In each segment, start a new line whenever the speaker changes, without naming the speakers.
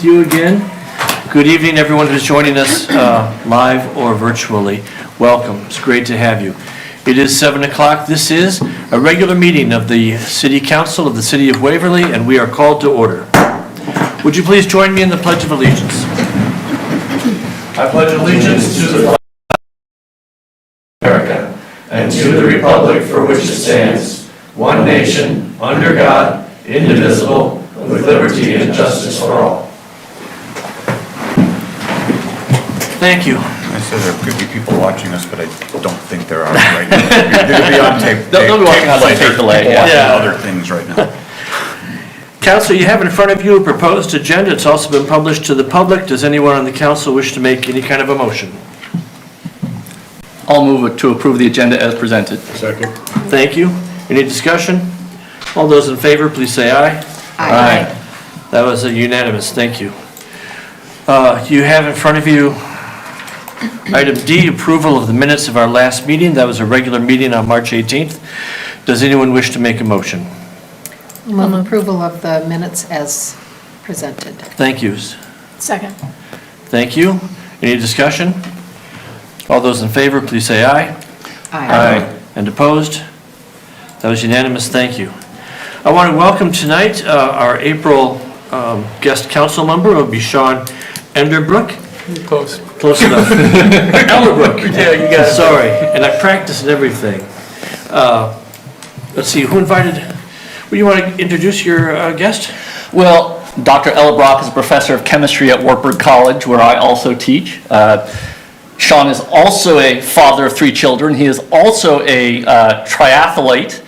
You again. Good evening, everyone who's joining us live or virtually. Welcome. It's great to have you. It is 7 o'clock. This is a regular meeting of the City Council of the City of Waverly, and we are called to order. Would you please join me in the Pledge of Allegiance? I pledge allegiance to the flag of America and to the republic for which it stands, one nation, under God, indivisible, with liberty and justice for all. Thank you.
I said there could be people watching us, but I don't think there are right now. They'll be on tape.
They'll be watching on tape delay.
Yeah. Other things right now.
Council, you have in front of you a proposed agenda. It's also been published to the public. Does anyone on the council wish to make any kind of a motion?
I'll move to approve the agenda as presented.
Second.
Thank you. Any discussion? All those in favor, please say aye.
Aye.
That was a unanimous. Thank you. You have in front of you item D, approval of the minutes of our last meeting. That was a regular meeting on March 18th. Does anyone wish to make a motion?
Move approval of the minutes as presented.
Thank you.
Second.
Thank you. Any discussion? All those in favor, please say aye.
Aye.
And opposed? That was unanimous. Thank you. I want to welcome tonight our April guest council member. It will be Sean Enderbrook. Close enough. Elderbrook. Yeah, you got it. Sorry. And I practiced and everything. Let's see, who invited? Would you want to introduce your guest?
Well, Dr. Ella Brock is a professor of chemistry at Wartburg College, where I also teach. Sean is also a father of 3 children. He is also a triathlete,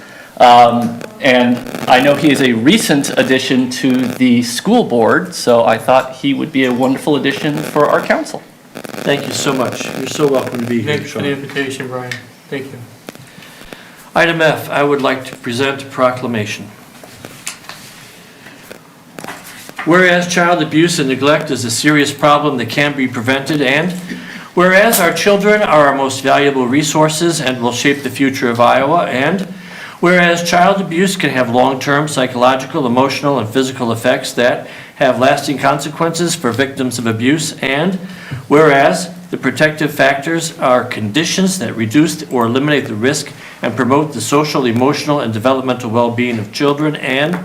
and I know he is a recent addition to the school board, so I thought he would be a wonderful addition for our council.
Thank you so much. You're so welcome to be here,
Thanks for
Sean.
the invitation, Brian. Thank you.
Item F, I would like to present a proclamation. Whereas child abuse and neglect is a serious problem that can be prevented, and whereas our children are our most valuable resources and will shape the future of Iowa, and whereas child abuse can have long-term psychological, emotional, and physical effects that have lasting consequences for victims of abuse, and whereas the protective factors are conditions that reduce or eliminate the risk and promote the social, emotional, and developmental well-being of children, and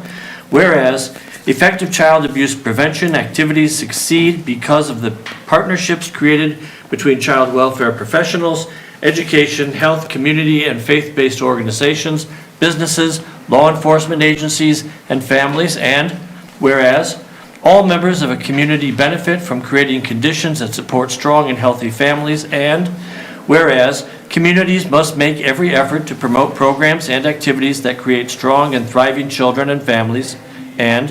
whereas effective child abuse prevention activities succeed because of the partnerships created between child welfare professionals, education, health, community, and faith-based organizations, businesses, law enforcement agencies, and families, and whereas all members of a community benefit from creating conditions that support strong and healthy families, and whereas communities must make every effort to promote programs and activities that create strong and thriving children and families, and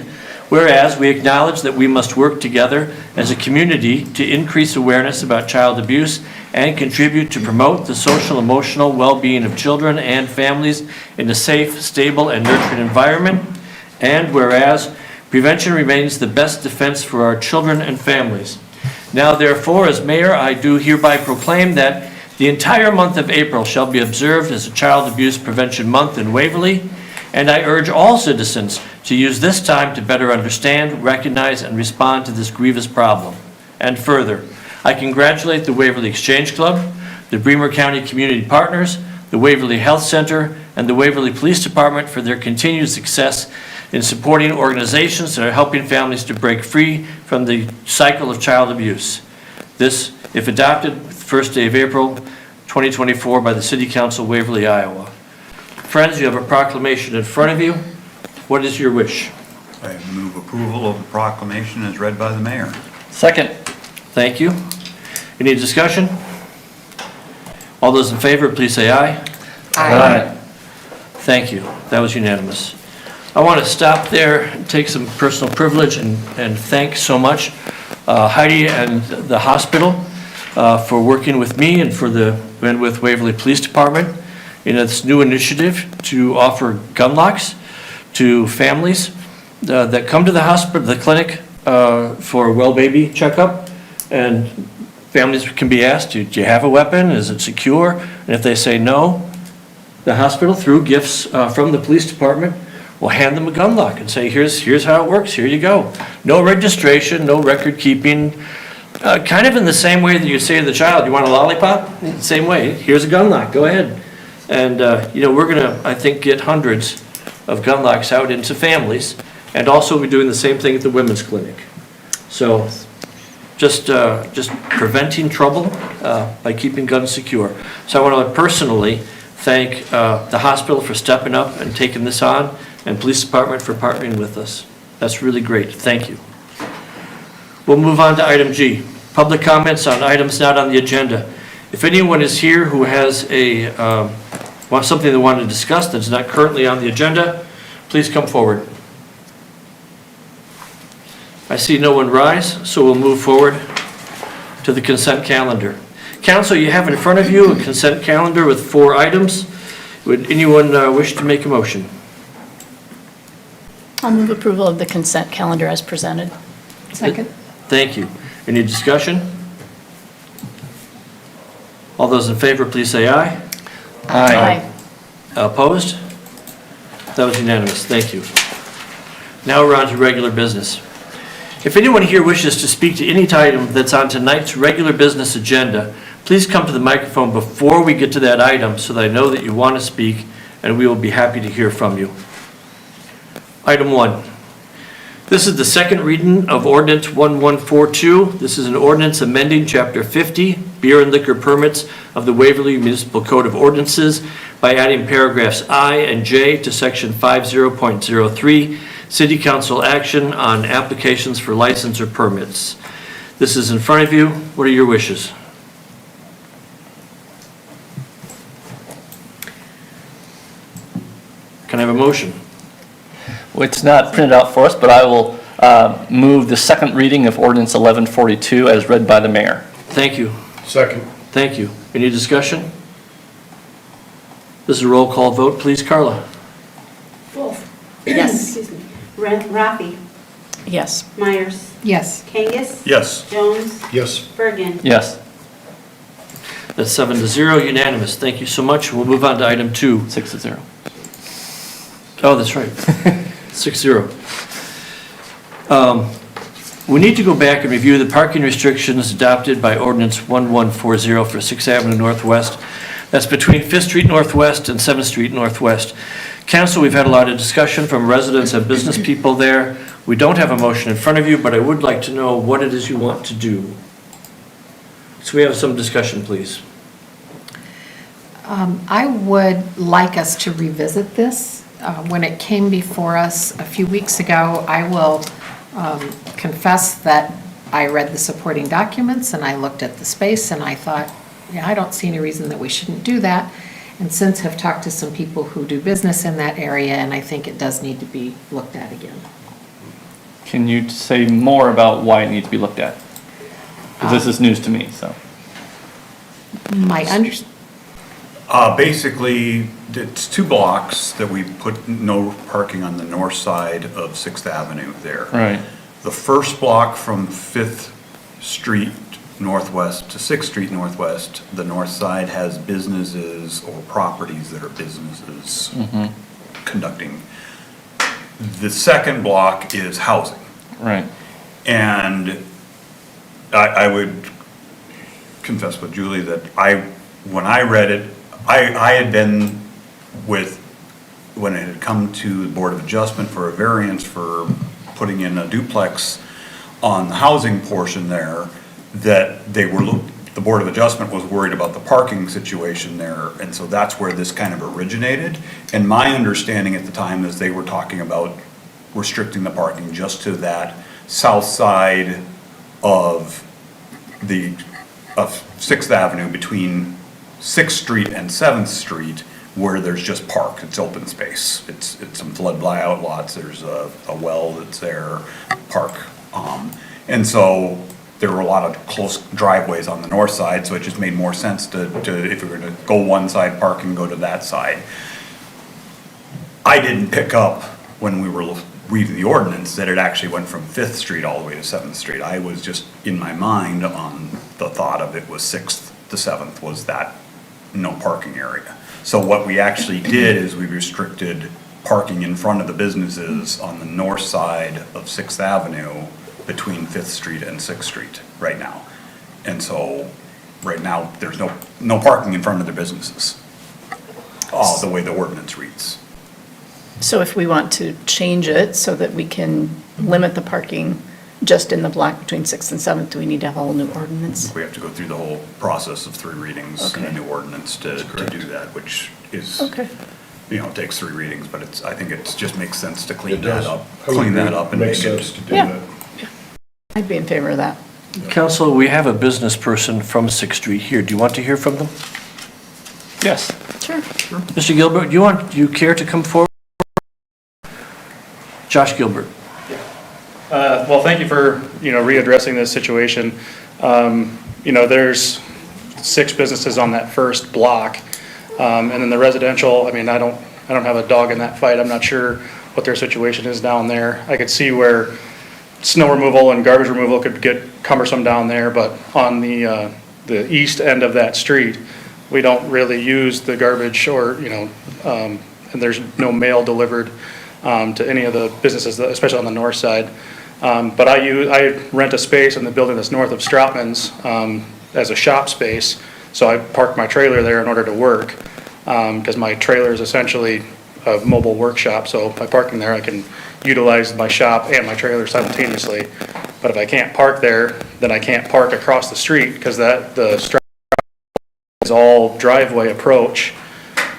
whereas we acknowledge that we must work together as a community to increase awareness about child abuse and contribute to promote the social, emotional well-being of children and families in a safe, stable, and nurturing environment, and whereas prevention remains the best defense for our children and families. Now, therefore, as mayor, I do hereby proclaim that the entire month of April shall be observed as a Child Abuse Prevention Month in Waverly, and I urge all citizens to use this time to better understand, recognize, and respond to this grievous problem. And further, I congratulate the Waverly Exchange Club, the Bremer County Community Partners, the Waverly Health Center, and the Waverly Police Department for their continued success in supporting organizations that are helping families to break free from the cycle of child abuse. This, if adopted, first day of April 2024 by the City Council, Waverly, Iowa. Friends, you have a proclamation in front of you. What is your wish?
I move approval of the proclamation as read by the mayor.
Second.
Thank you. Any discussion? All those in favor, please say aye.
Aye.
Thank you. That was unanimous. I want to stop there and take some personal privilege and thank so much Heidi and the hospital for working with me and with Waverly Police Department in this new initiative to offer gun locks to families that come to the hospital, the clinic, for a well baby checkup. And families can be asked, do you have a weapon? Is it secure? And if they say no, the hospital, through gifts from the police department, we'll hand them a gun lock and say, here's how it works, here you go. No registration, no record keeping, kind of in the same way that you say to the child, you want a lollipop? Same way, here's a gun lock, go ahead. And, we're gonna, I think, get hundreds of gun locks out into families, and also we're doing the same thing at the women's clinic. So, just preventing trouble by keeping guns secure. So I want to personally thank the hospital for stepping up and taking this on, and police department for partnering with us. That's really great, thank you. We'll move on to item G, public comments on items not on the agenda. If anyone is here who has something they want to discuss that's not currently on the agenda, please come forward. I see no one rise, so we'll move forward to the consent calendar. Council, you have in front of you a consent calendar with 4 items. Would anyone wish to make a motion?
I'll move approval of the consent calendar as presented.
Second.
Thank you. Any discussion? All those in favor, please say aye.
Aye.
Opposed? That was unanimous. Thank you. Now we're on to regular business. If anyone here wishes to speak to any item that's on tonight's regular business agenda, please come to the microphone before we get to that item so that I know that you want to speak, and we will be happy to hear from you. Item 1. This is the second reading of Ordinance 1142. This is an ordinance amending Chapter 50, Beer and Liquor Permits of the Waverly Municipal Code of Ordinances by adding paragraphs I and J to Section 50.03, City Council action on applications for license or permits. This is in front of you. What are your wishes? Can I have a motion?
Well, it's not printed out for us, but I will move the second reading of Ordinance 1142 as read by the mayor.
Thank you.
Second.
Thank you. Any discussion? This is a roll call vote. Please, Carla.
Wolf.
Yes.
Excuse me. Rafi.
Yes.
Myers.
Yes.
Kangas.
Yes.
Jones.
Yes.
Bergen.
Yes.
That's 7-0, unanimous. Thank you so much. We'll move on to item 2.
6-0.
Oh, that's right. 6-0. We need to go back and review the parking restrictions adopted by Ordinance 1140 for 6th Avenue Northwest. That's between 5th Street Northwest and 7th Street Northwest. Council, we've had a lot of discussion from residents and business people there. We don't have a motion in front of you, but I would like to know what it is you want to do. So we have some discussion, please.
I would like us to revisit this. When it came before us a few weeks ago, I will confess that I read the supporting documents and I looked at the space and I thought, yeah, I don't see any reason that we shouldn't do that. And since have talked to some people who do business in that area, and I think it does need to be looked at again.
Can you say more about why it needs to be looked at? Because this is news to me, so.
Basically, it's 2 blocks that we put no parking on the north side of 6th Avenue there.
Right.
The first block from 5th Street Northwest to 6th Street Northwest, the north side has businesses or properties that are businesses conducting. The second block is housing.
Right.
And I would confess with Julie that when I read it, I had been when it had come to the Board of Adjustment for a variance for putting in a duplex on the housing portion there, that the Board of Adjustment was worried about the parking situation there, and so that's where this kind of originated. And my understanding at the time is they were talking about restricting the parking just to that south side of 6th Avenue between 6th Street and 7th Street, where there's just park, it's open space. It's some flood buyout lots, there's a well that's there, park. And so there were a lot of close driveways on the north side, so it just made more sense to if we were gonna go one side park and go to that side. I didn't pick up when we were reading the ordinance that it actually went from 5th Street all the way to 7th Street. I was just, in my mind, on the thought of it was 6th to 7th was that no parking area. So what we actually did is we restricted parking in front of the businesses on the north side of 6th Avenue between 5th Street and 6th Street right now. And so, right now, there's no parking in front of the businesses, the way the ordinance reads.
So if we want to change it so that we can limit the parking just in the block between 6th and 7th, do we need to have a whole new ordinance?
We have to go through the whole process of 3 readings and a
Okay.
new ordinance to do that, which is,
Okay.
takes 3 readings, but I think it just makes sense to clean
It
that
does.
up,
I would
clean that
agree.
up and
Makes
make it.
sense to do
Yeah.
that.
I'd be in favor of that.
Council, we have a business person from 6th Street here. Do you want to hear from them?
Yes.
Sure.
Mr. Gilbert, do you care to come forward? Josh Gilbert.
Well, thank you for, readdressing this situation. There's 6 businesses on that first block. And then the residential, I don't have a dog in that fight. I'm not sure what their situation is down there. I could see where snow removal and garbage removal could get cumbersome down there, but on the east end of that street, we don't really use the garbage or, and there's no mail delivered to any of the businesses, especially on the north side. But I rent a space in the building that's north of Stroutman's as a shop space, so I park my trailer there in order to work, because my trailer is essentially a mobile workshop, so by parking there, I can utilize my shop and my trailer simultaneously. But if I can't park there, then I can't park across the street, because the Stroutman's is all driveway approach.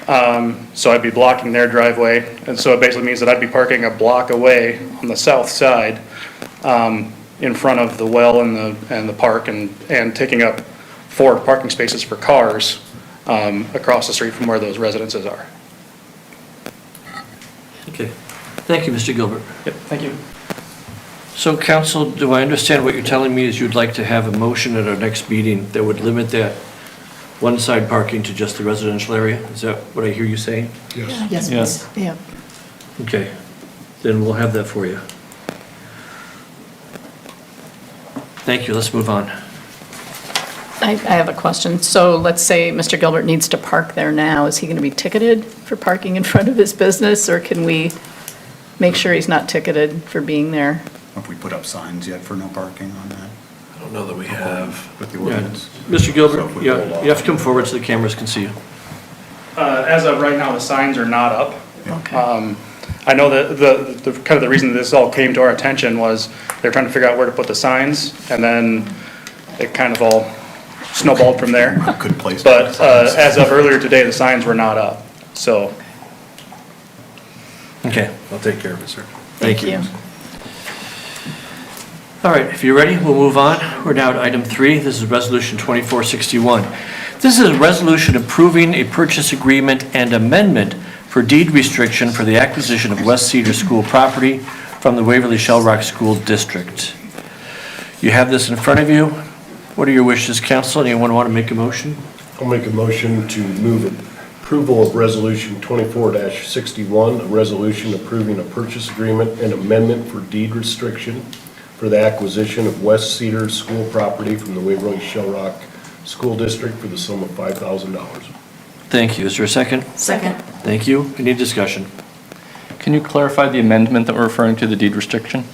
So I'd be blocking their driveway, and so it basically means that I'd be parking a block away on the south side, in front of the well and the park, and taking up 4 parking spaces for cars, across the street from where those residences are.
Okay. Thank you, Mr. Gilbert.
Yep, thank you.
So, council, do I understand what you're telling me is you'd like to have a motion at our next meeting that would limit that one side parking to just the residential area? Is that what I hear you saying?
Yes.
Yes,
Yes.
please.
Yeah.
Okay, then we'll have that for you. Thank you, let's move on.
I have a question. So let's say Mr. Gilbert needs to park there now. Is he going to be ticketed for parking in front of his business, or can we make sure he's not ticketed for being there?
Have we put up signs yet for no parking on that?
I don't know that we have.
With the
Yeah.
ordinance?
Mr.
So
Gilbert,
if we
you
hold off-
have to come forward so the cameras can see you.
As of right now, the signs are not up.
Okay.
I know that the kind of the reason this all came to our attention was they were trying to figure out where to put the signs, and then it kind of all snowballed from there.
Good place. to
But
put signs.
as of earlier today, the signs were not up, so.
Okay,
I'll take care of it, sir.
thank you. All right, if you're ready, we'll move on. We're now at item 3. This is Resolution 2461. This is a resolution approving a purchase agreement and amendment for deed restriction for the acquisition of West Cedar School property from the Waverly Shell Rock School District. You have this in front of you. What are your wishes, council? Anyone want to make a motion?
I'll make a motion to move approval of Resolution 24-61, a resolution approving a purchase agreement and amendment for deed restriction for the acquisition of West Cedar School property from the Waverly Shell Rock School District for the sum of $5,000.
Thank you. Is there a second?
Second.
Thank you. Any discussion?
Can you clarify the amendment that we're referring to, the deed restriction?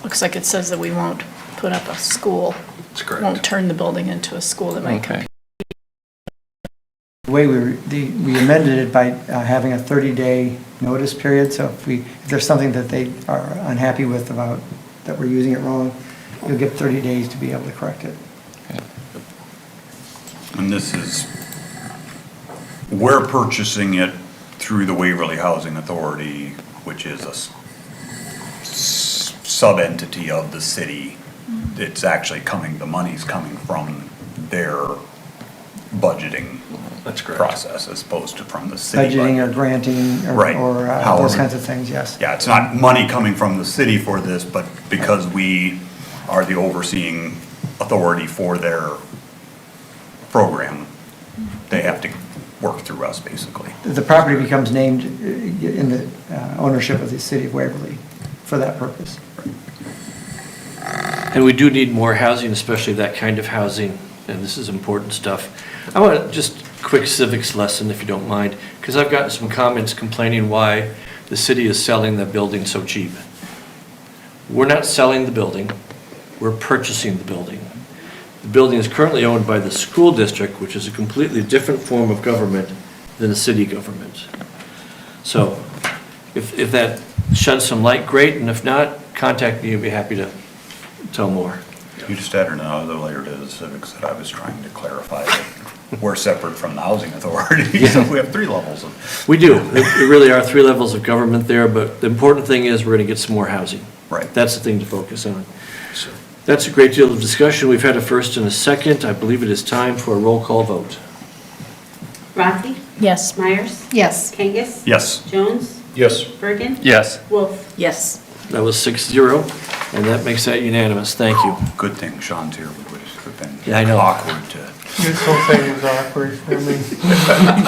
Looks like it says that we won't put up a school.
That's correct.
Won't turn the building into a school that might
Okay.
The way we amended it by having a 30-day notice period, so if there's something that they are unhappy with about, that we're using it wrong, you'll get 30 days to be able to correct it.
And this is, we're purchasing it through the Waverly Housing Authority, which is a sub-entity of the city. It's actually the money's coming from their budgeting
That's correct.
process as opposed to from the city.
Budgeting
budget.
or granting
Right.
or
However-
those kinds of things, yes.
Yeah, it's not money coming from the city for this, but because we are the overseeing authority for their program, they have to work through us, basically.
The property becomes named in the ownership of the city of Waverly for that purpose.
And we do need more housing, especially that kind of housing, and this is important stuff. I want to just quick civics lesson, if you don't mind, because I've gotten some comments complaining why the city is selling the building so cheap. We're not selling the building, we're purchasing the building. The building is currently owned by the school district, which is a completely different form of government than the city government. So if that sheds some light, great, and if not, contact me, I'd be happy to tell more.
You just added another layer to the civics that I was trying to clarify. That we're separate from the housing authority, so we have 3 levels of.
We do. There really are 3 levels of government there, but the important thing is we're going to get some more housing.
Right.
That's the thing to focus on. That's a great deal of discussion. We've had a first and a second. I believe it is time for a roll call vote.
Rafi?
Yes.
Myers?
Yes.
Kangas?
Yes.
Jones?
Yes.
Bergen?
Yes.
Wolf?
Yes.
That was 6-0, and that makes that unanimous. Thank you.
Good thing Sean's here, we would have been
Yeah, I know.
awkward to.
This whole thing was awkward for me.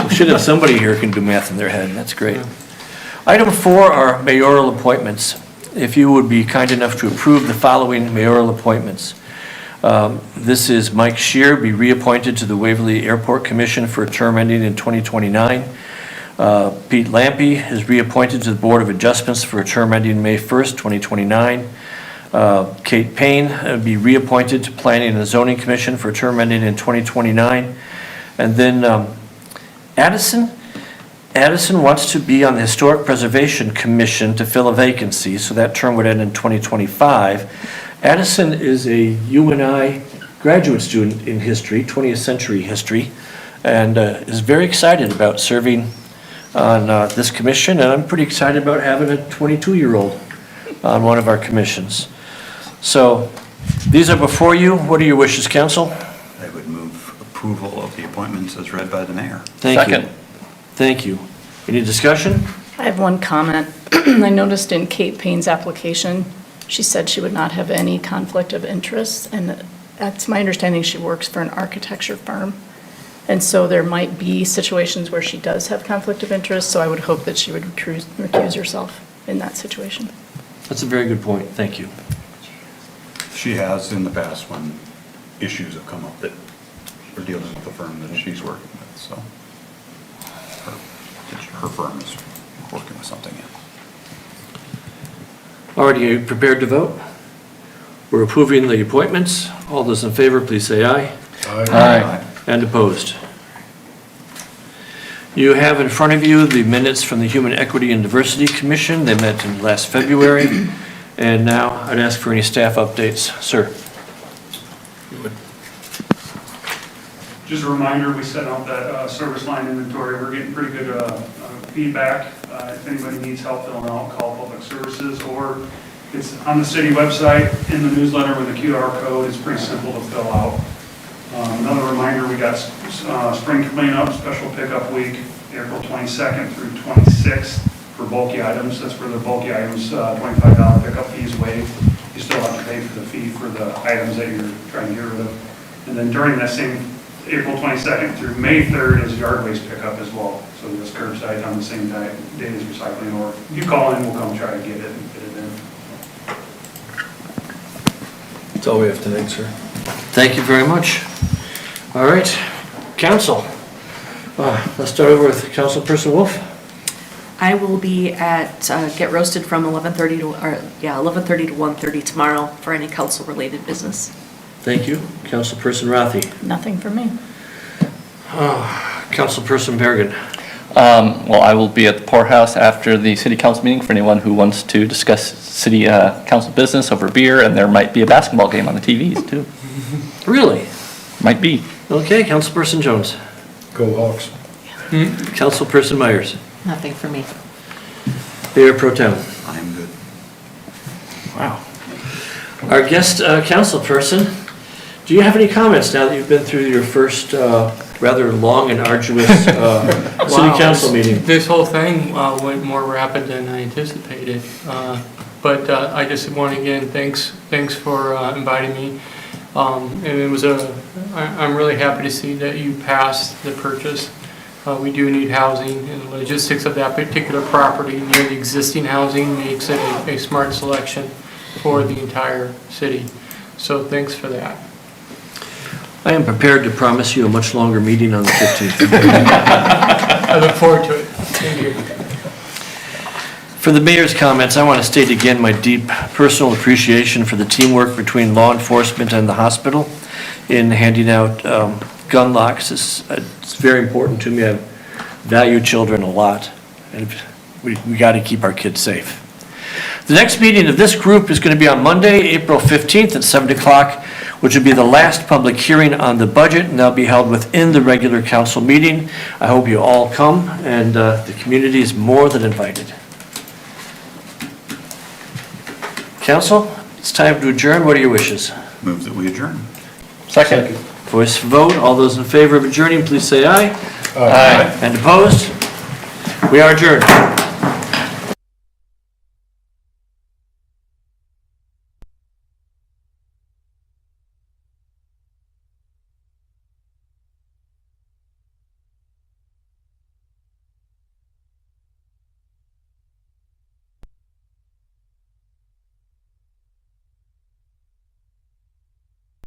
We should have somebody here who can do math in their head. That's great. Item 4 are mayoral appointments. If you would be kind enough to approve the following mayoral appointments. This is Mike Shear, be reappointed to the Waverly Airport Commission for a term ending in 2029. Pete Lampy is reappointed to the Board of Adjustments for a term ending May 1st, 2029. Kate Payne be reappointed to Planning and Zoning Commission for a term ending in 2029. And then Addison wants to be on the Historic Preservation Commission to fill a vacancy, so that term would end in 2025. Addison is a UNI graduate student in history, 20th century history, and is very excited about serving on this commission, and I'm pretty excited about having a 22-year-old on one of our commissions. So these are before you. What are your wishes, council?
I would move approval of the appointments as read by the mayor.
Thank you.
Second.
Thank you. Any discussion?
I have one comment. I noticed in Kate Payne's application, she said she would not have any conflict of interest, and that's my understanding she works for an architecture firm. And so there might be situations where she does have conflict of interest, so I would hope that she would recuse herself in that situation.
That's a very good point. Thank you.
She has in the past when issues have come up that we're dealing with the firm that she's working with, so her firm is working with something in.
All right, are you prepared to vote? We're approving the appointments. All those in favor, please say aye.
Aye.
And opposed? You have in front of you the minutes from the Human Equity and Diversity Commission. They met in last February. And now I'd ask for any staff updates. Sir?
Just a reminder, we sent out that service line inventory. We're getting pretty good feedback. If anybody needs help filling out, call Public Services, or it's on the city website in the newsletter with a QR code. It's pretty simple to fill out. Another reminder, we got spring cleanup, special pickup week, April 22nd through 26th for bulky items. That's where the bulky items, $25 pickup fee is waived. You still have to pay for the fee for the items that you're trying to get rid of. And then during that same April 22nd through May 3rd is yard waste pickup as well. So this curbside on the same day as recycling, or if you call in, we'll come try to get it and fit it in.
That's all we have tonight, sir.
Thank you very much. All right, council. Let's start over with Councilperson Wolf.
I will be at Get Roasted from 11:30 to 1:30 tomorrow for any council-related business.
Thank you. Councilperson Rathi.
Nothing for me.
Councilperson Bergen.
Well, I will be at the poorhouse after the city council meeting for anyone who wants to discuss city council business over beer, and there might be a basketball game on the TVs too.
Really?
Might be.
Okay, Councilperson Jones.
Go Hawks.
Councilperson Myers.
Nothing for me.
Mayor Pro Tem.
I am good.
Wow. Our guest councilperson, do you have any comments now that you've been through your first rather long and arduous city council meeting?
This whole thing went more rapid than I anticipated. But I just want to again, thanks for inviting me. And it was I'm really happy to see that you passed the purchase. We do need housing, and the logistics of that particular property near the existing housing makes it a smart selection for the entire city. So thanks for that.
I am prepared to promise you a much longer meeting on the 15th.
I look forward to it. Thank you.
For the mayor's comments, I want to state again my deep personal appreciation for the teamwork between law enforcement and the hospital in handing out gun locks. It's very important to me. I value children a lot, and we got to keep our kids safe. The next meeting of this group is going to be on Monday, April 15th at 7 o'clock, which will be the last public hearing on the budget, and that'll be held within the regular council meeting. I hope you all come, and the community is more than invited. Council, it's time to adjourn. What are your wishes?
Move that we adjourn.
Second.
Voice vote. All those in favor of adjourning, please say aye.
Aye.
And opposed? We are adjourned.